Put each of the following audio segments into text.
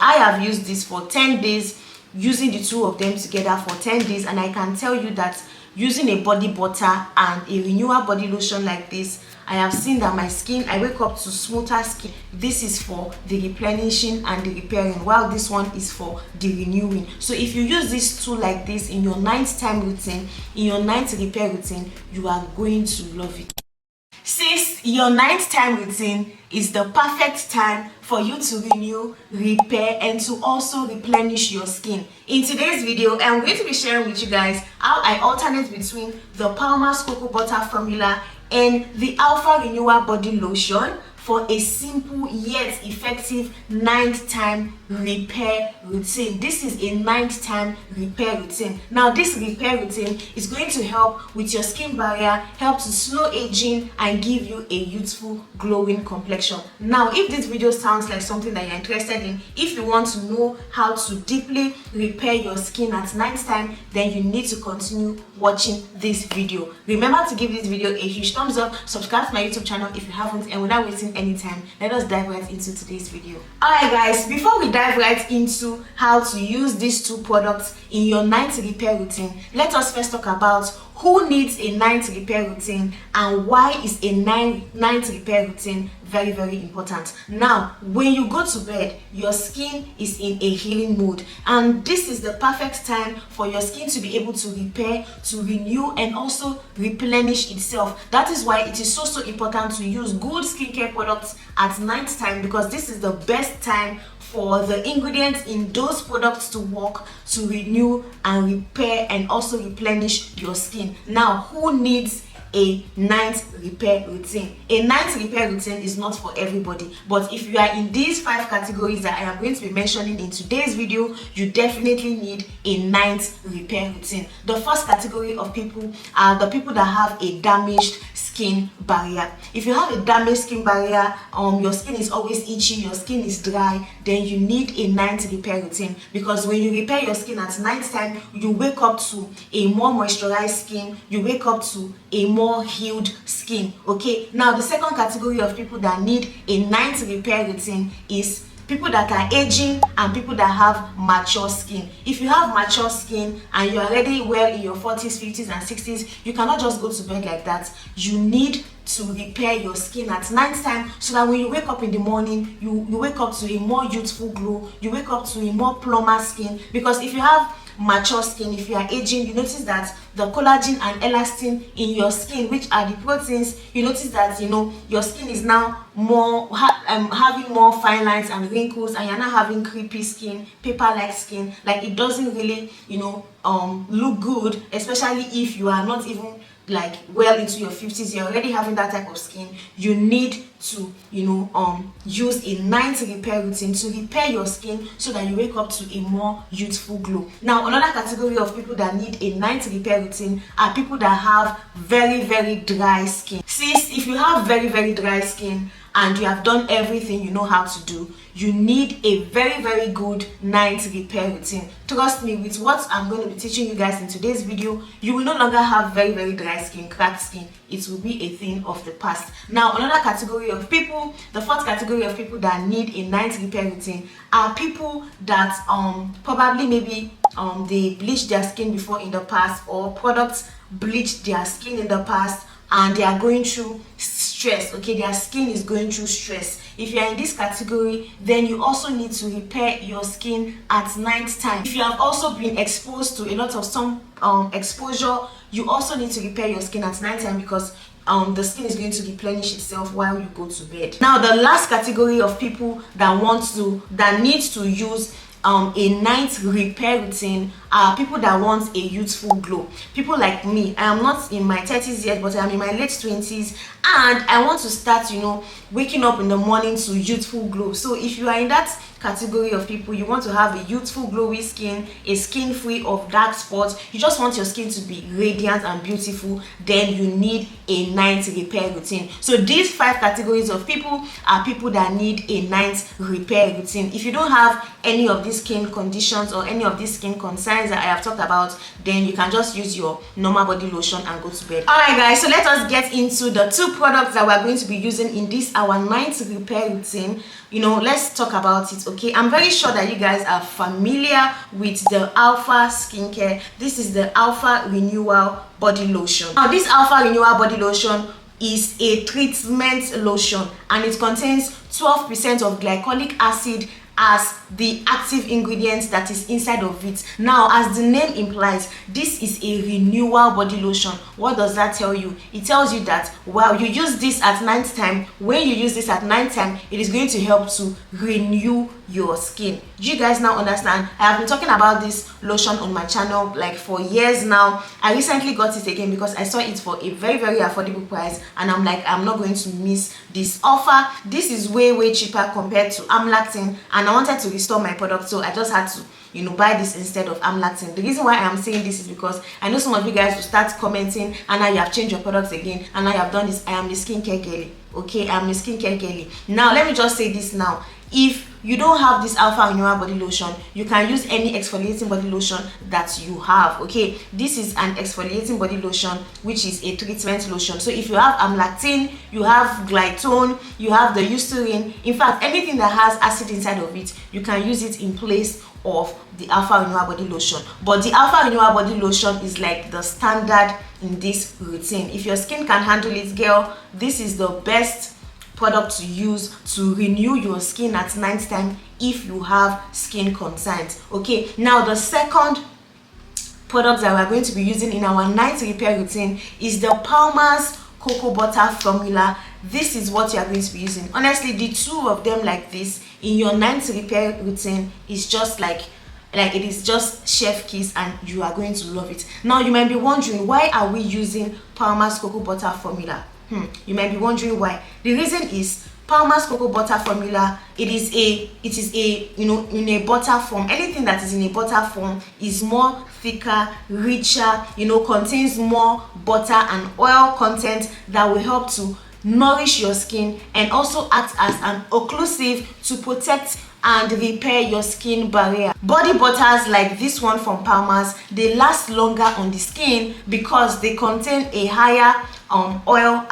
I have used this for 10 days, using the two of them together for 10 days, and I can tell you that using a body butter and a renewal body lotion like this, I have seen that my skin, I wake up to smoother skin. This is for the replenishing and the repairing, while this one is for the renewing. So if you use these two like this in your night time routine, in your night repair routine, you are going to love it. Since your nighttime routine is the perfect time for you to renew, repair, and to also replenish your skin. In today's video, I'm going to be sharing with you guys how I alternate between the Palmer's Cocoa Butter Formula and the Alpha Renewal Body Lotion for a simple yet effective nighttime repair routine. This is a nighttime repair routine. Now, this repair routine is going to help with your skin barrier, help to slow aging, and give you a youthful, glowing complexion. Now, if this video sounds like something that you're interested in, if you want to know how to deeply repair your skin at nighttime, then you need to continue watching this video. Remember to give this video a huge thumbs up, subscribe to my YouTube channel if you haven't, and without wasting any time, let us dive right into today's video. Alright guys, before we dive right into how to use these two products in your night repair routine, let us first talk about who needs a night repair routine and why is a night repair routine very, very important. Now, when you go to bed, your skin is in a healing mode, and this is the perfect time for your skin to be able to repair, to renew, and also replenish itself. That is why it is so important to use good skincare products at night time, because this is the best time for the ingredients in those products to work, to renew and repair and also replenish your skin. Now, who needs a night repair routine? A night repair routine is not for everybody, but if you are in these 5 categories that I am going to be mentioning in today's video, you definitely need a night repair routine. The first category of people are the people that have a damaged skin barrier. If you have a damaged skin barrier, your skin is always itchy, your skin is dry, then you need a night repair routine, because when you repair your skin at night time, you wake up to a more moisturized skin, you wake up to a more healed skin. Okay, now the second category of people that need a night repair routine is people that are aging and people that have mature skin. If you have mature skin and you're already well in your 40s, 50s, and 60s, you cannot just go to bed like that. You need to repair your skin at night time, so that when you wake up in the morning, you wake up to a more youthful glow, you wake up to a more plumper skin. Because if you have mature skin, if you are aging, you notice that the collagen and elastin in your skin, which are the proteins, you notice that your skin is now more having more fine lines and wrinkles, and you're not having creepy skin, paper-like skin. Like, it doesn't really look good, especially if you are not even like well into your 50s, you're already having that type of skin. You need to use a night repair routine to repair your skin so that you wake up to a more youthful glow. Now, another category of people that need a night repair routine are people that have very, very dry skin. Since if you have very, very dry skin and you have done everything you know how to do, you need a very, very good night repair routine. Trust me, with what I'm going to be teaching you guys in today's video, you will no longer have very, very dry skin, cracked skin. It will be a thing of the past. Now, another category of people, the fourth category of people that need a night repair routine are people that probably maybe they bleached their skin before in the past, or products bleached their skin in the past, and they are going through stress. Okay, their skin is going through stress. If you are in this category, then you also need to repair your skin at night time. If you have also been exposed to a lot of sun exposure, you also need to repair your skin at night time, because the skin is going to replenish itself while you go to bed. Now, the last category of people that need to use a night repair routine are people that want a youthful glow. People like me. I am not in my 30s yet, but I am in my late 20s, and I want to start waking up in the morning to youthful glow. So if you are in that category of people, you want to have a youthful glowy skin, a skin free of dark spots, you just want your skin to be radiant and beautiful, then you need a night repair routine. So these 5 categories of people are people that need a night repair routine. If you don't have any of these skin conditions or any of these skin concerns that I have talked about, then you can just use your normal body lotion and go to bed. Alright guys, so let us get into the 2 products that we're going to be using in this our night repair routine. Let's talk about it. this. Okay, I'm very sure that you guys are familiar with the Alpha skincare. This is the Alpha Renewal body lotion. Now this Alpha Renewal body lotion is a treatment lotion, and it contains 12% of glycolic acid as the active ingredient that is inside of it. Now, as the name implies, this is a renewal body lotion. What does that tell you? It tells you that while you use this at night time, when you use this at night time, it is going to help to renew your skin. Do you guys now understand? I have been talking about this lotion on my channel like for years now. I recently got it again because I saw it for a very affordable price, and I'm like, I'm not going to miss this offer. This is way cheaper compared to Amlactin, and I wanted to restore my product, so I just had to buy this instead of Amlactin. The reason why I am saying this is because I know some of you guys will start commenting, and now you have changed your products again, and now you have done this. I am the skincare girly. Okay, I'm the skincare girly. Now let me just say this now. If you don't have this Alpha Renewal body lotion, you can use any exfoliating body lotion that you have. Okay, this is an exfoliating body lotion, which is a treatment lotion. So if you have Amlactin, you have Glytone, you have the Eucerin, in fact anything that has acid inside of it, you can use it in place of the Alpha Renewal body lotion. But the Alpha Renewal body lotion is like the standard in this routine. If your skin can handle it, girl, this is the best product to use to renew your skin at night time if you have skin concerns. Okay, now the second product that we're going to be using in our night repair routine is the Palmer's Cocoa Butter Formula. This is what you are going to be using. Honestly, the two of them like this in your night repair routine is just like it is just chef kiss, and you are going to love it. Now you might be wondering, why are we using Palmer's Cocoa Butter Formula? You might be wondering why. The reason is Palmer's Cocoa Butter Formula, it is a in a butter form. Anything that is in a butter form is more thicker, richer, contains more butter and oil content that will help to nourish your skin and also act as an occlusive to protect and repair your skin barrier. Body butters like this one from Palmer's, they last longer on the skin because they contain a higher oil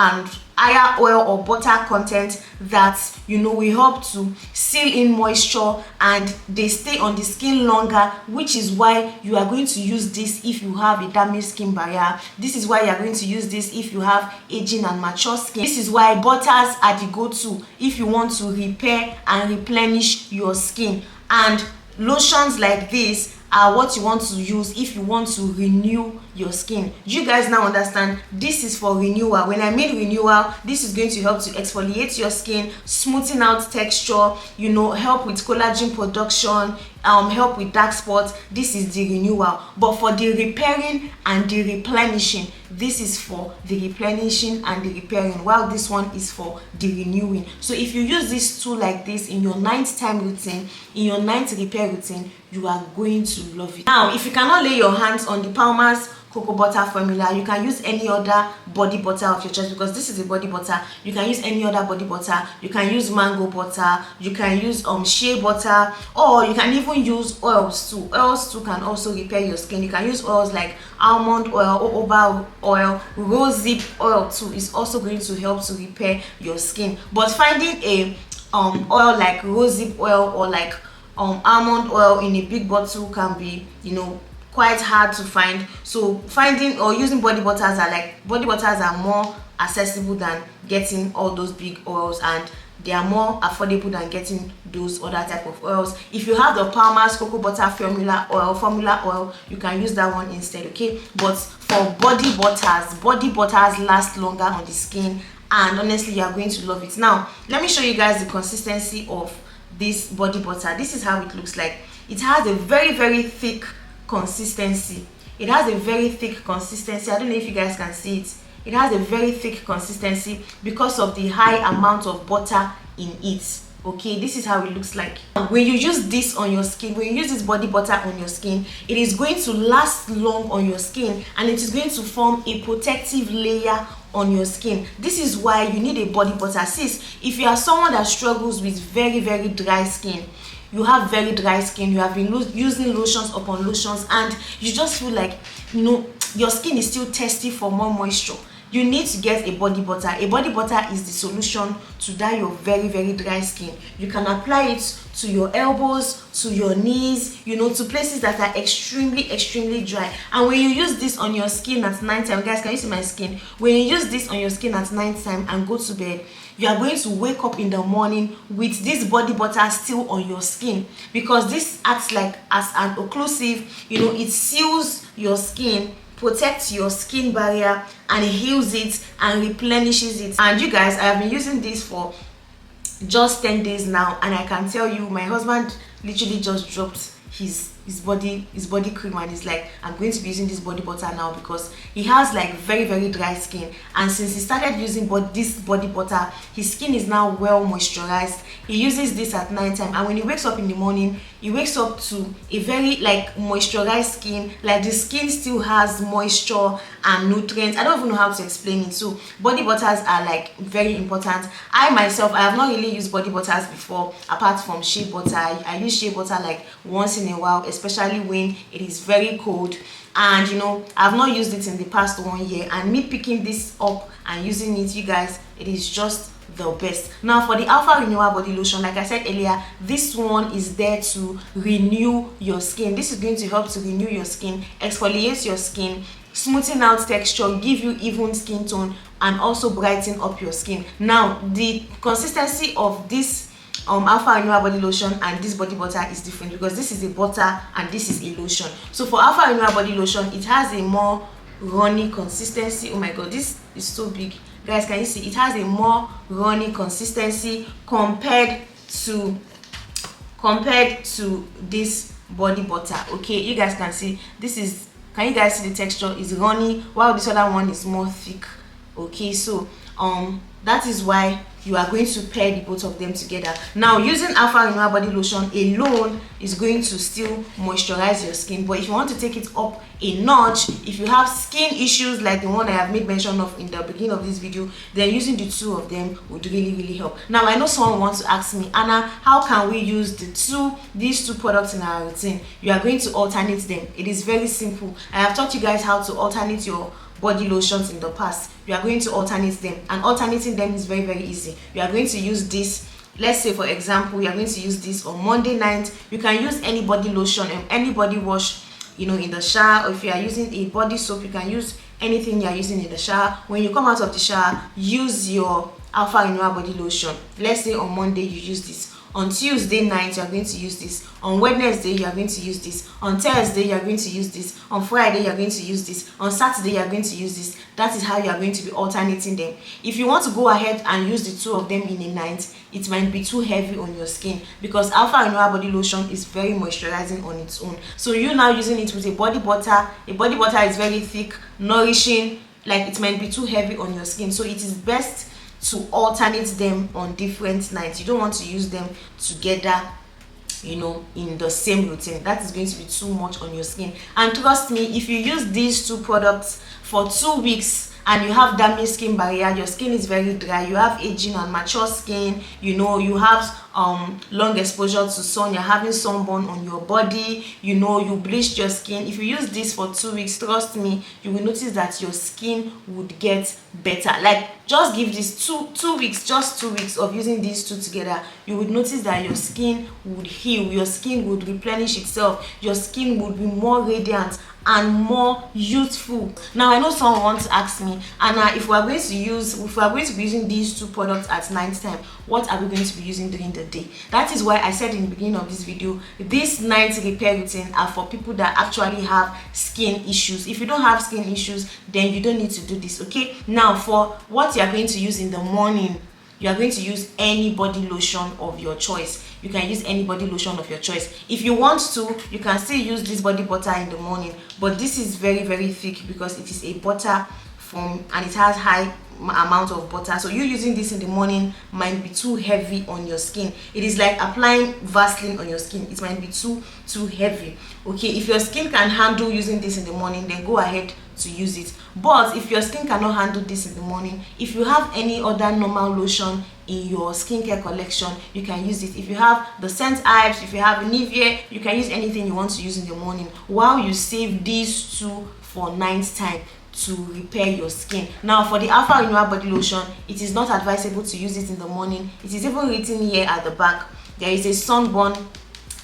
or butter content that will help to seal in moisture, and they stay on the skin longer, which is why you are going to use this if you have a damaged skin barrier. This is why you are going to use this if you have aging and mature skin. This is why butters are the go-to if you want to repair and replenish your skin, and lotions like this are what you want to use if you want to renew your skin. You guys now understand? This is for renewal. When I mean renewal, this is going to help to exfoliate your skin, smoothing out texture, help with collagen production, help with dark spots. This is the renewal. But for the repairing and the replenishing, this is for the replenishing and the repairing, while this one is for the renewing. So if you use these two like this in your nighttime routine, in your night repair routine, you are going to love it. Now, if you cannot lay your hands on the Palmer's Cocoa Butter Formula, you can use any other body butter of your choice, because this is a body butter. You can use any other body butter. You can use mango butter, you can use shea butter, or you can even use oils too. Oils too can also repair your skin. You can use oils like almond oil, jojoba oil, rosehip oil too is also going to help to repair your skin. But finding a oil like rosehip oil or like almond oil in a big bottle can be quite hard to find. So finding or using body butters are more accessible than getting all those big oils, and they are more affordable than getting those other type of oils. If you have the Palmer's Cocoa Butter Formula oil, you can use that one instead. Okay, but for body butters last longer on the skin, and honestly you are going to love it. Now let me show you guys the consistency of this body butter. This is how it looks like. It has a very thick consistency. I don't know if you guys can see it. It has a very thick consistency because of the high amount of butter in it. Okay, this is how it looks like. When you use this on your skin, when you use this body butter on your skin, it is going to last long on your skin, and it is going to form a protective layer on your skin. This is why you need a body butter. Sis, if you are someone that struggles with very dry skin, you have very dry skin, you have been using lotions upon lotions, and you just feel like your skin is still thirsty for more moisture, you need to get a body butter. A body butter is the solution to that your very, very dry skin. You can apply it to your elbows, to your knees, you know, to places that are extremely, extremely dry. And when you use this on your skin at night time, guys, can you see my skin? When you use this on your skin at night time and go to bed, you are going to wake up in the morning with this body butter still on your skin, because this acts like as an occlusive, you know, it seals your skin, protects your skin barrier, and it heals it and replenishes it. And you guys, I have been using this for just 10 days now, and I can tell you, my husband literally just dropped his body cream, and he's like, I'm going to be using this body butter now, because he has like very, very dry skin. And since he started using this body butter, his skin is now well moisturized. He uses this at night time, and when he wakes up in the morning, he wakes up to a very like moisturized skin, like the skin still has moisture and nutrients. I don't even know how to explain it. So body butters are like very important. I myself, I have not really used body butters before, apart from shea butter. I use shea butter like once in a while, especially when it is very cold. And you know, I've not used it in the past 1 year, and me picking this up and using it, you guys, it is just the best. Now for the Alpha Renewal Body Lotion, like I said earlier, this one is there to renew your skin. This is going to help to renew your skin, exfoliate your skin, smoothen out texture, give you even skin tone, and also brighten up your skin. Now the consistency of this Alpha Renewal Body Lotion and this body butter is different, because this is a butter and this is a lotion. So for Alpha Renewal Body Lotion, it has a more runny consistency. Oh my god, this is so big, guys. Can you see? It has a more runny consistency compared to this body butter. Okay, you guys can see this is, can you guys see the texture is runny, while this other one is more thick. Okay, so that is why you are going to pair the both of them together. Now using Alpha Renewal Body Lotion alone is going to still moisturize your skin, but if you want to take it up a notch, if you have skin issues like the one I have made mention of in the beginning of this video, then using the two of them would really, really help. Now I know someone wants to ask me, Anna, how can we use these two products in our routine? You are going to alternate them. It is very simple. I have taught you guys how to alternate your body lotions in the past. You are going to alternate them, and alternating them is very, very easy. You are going to use this, let's say for example, you are going to use this on Monday night. You can use any body lotion and any body wash, you know, in the shower, or if you are using a body soap, you can use anything you are using in the shower. When you come out of the shower, use your Alpha Renewal Body Lotion. Let's say on Monday you use this. On Tuesday night, you are going to use this. On Wednesday, you are going to use this. On Thursday, you are going to use this. On Friday, you are going to use this. On Saturday, you are going to use this. That is how you are going to be alternating them. If you want to go ahead and use the two of them in a night, it might be too heavy on your skin, because Alpha Renewal Body Lotion is very moisturizing on its own. So you now using it with a body butter is very thick, nourishing, like it might be too heavy on your skin. So it is best to alternate them on different nights. You don't want to use them together, you know, in the same routine. That is going to be too much on your skin. And trust me, if you use these two products for 2 weeks and you have damaged skin barrier, your skin is very dry, you have aging and mature skin, you know, you have long exposure to sun, you're having sunburn on your body, you know, you bleached your skin. If you use this for 2 weeks, trust me, you will notice that your skin would get better. Like, just give this two weeks, just 2 weeks of using these two together, you would notice that your skin would heal, your skin would replenish itself, your skin would be more radiant and more youthful. Now I know someone wants to ask me, Anna, if we are going to be using these two products at night time, what are we going to be using during the day? That is why I said in the beginning of this video, this night repair routine are for people that actually have skin issues. If you don't have skin issues, then you don't need to do this. Okay, now for what you are going to use in the morning, you are going to use any body lotion of your choice. You can use any body lotion of your choice. If you want to, you can still use this body butter in the morning, but this is very, very thick because it is a butter form and it has high amount of butter. So you using this in the morning might be too heavy on your skin. It is like applying Vaseline on your skin. It might be too heavy. Okay, if your skin can handle using this in the morning, then go ahead to use it. But if your skin cannot handle this in the morning, if you have any other normal lotion in your skincare collection, you can use it. If you have the Scent Ives, if you have Nivea, you can use anything you want to use in the morning, while you save these two for night time to repair your skin. Now for the Alpha Renewal body lotion, it is not advisable to use it in the morning. It is even written here at the back. There is a sunburn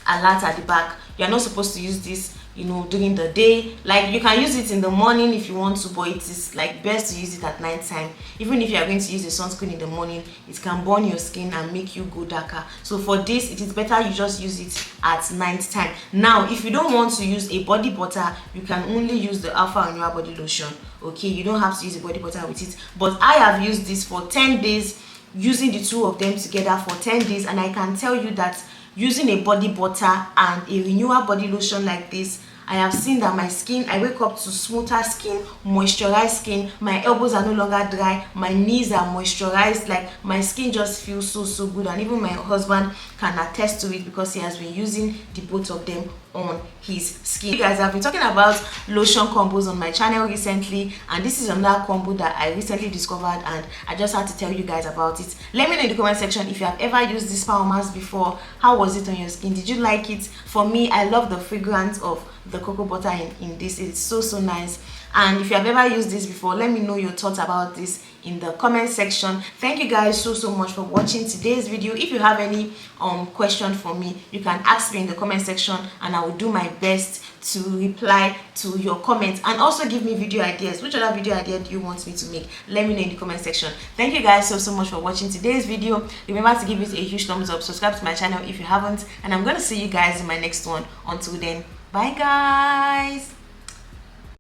alert at the back. You are not supposed to use this, you know, during the day. Like, you can use it in the morning if you want to, but it is like best to use it at night time. Even if you are going to use a sunscreen in the morning, it can burn your skin and make you go darker. So for this, it is better you just use it at night time. Now if you don't want to use a body butter, you can only use the Alpha Renewal body lotion. Okay, you don't have to use a body butter with it, but I have used this for 10 days, using the two of them together for 10 days, and I can tell you that using a body butter and a renewal body lotion like this, I have seen that my skin, I wake up to smoother skin, moisturized skin. My elbows are no longer dry, my knees are moisturized. Like, my skin just feels so good, and even my husband can attest to it because he has been using the both of them on his skin. You guys, I've been talking about lotion combos on my channel recently, and this is another combo that I recently discovered, and I just had to tell you guys about it. Let me know in the comment section if you have ever used this power mask before. How was it on your skin? Did you like it? For me, I love the fragrance of the cocoa butter in this. It's so nice. And if you have ever used this before, let me know your thoughts about this in the comment section. Thank you guys so much for watching today's video. If you have any question for me, you can ask me in the comment section, and I will do my best to reply to your comments. And also give me video ideas. Which other video idea do you want me to make? Let me know in the comment section. Thank you guys so much for watching today's video. Remember to give it a huge thumbs up, subscribe to my channel if you haven't, and I'm going to see you guys in my next one. Until then, bye guys.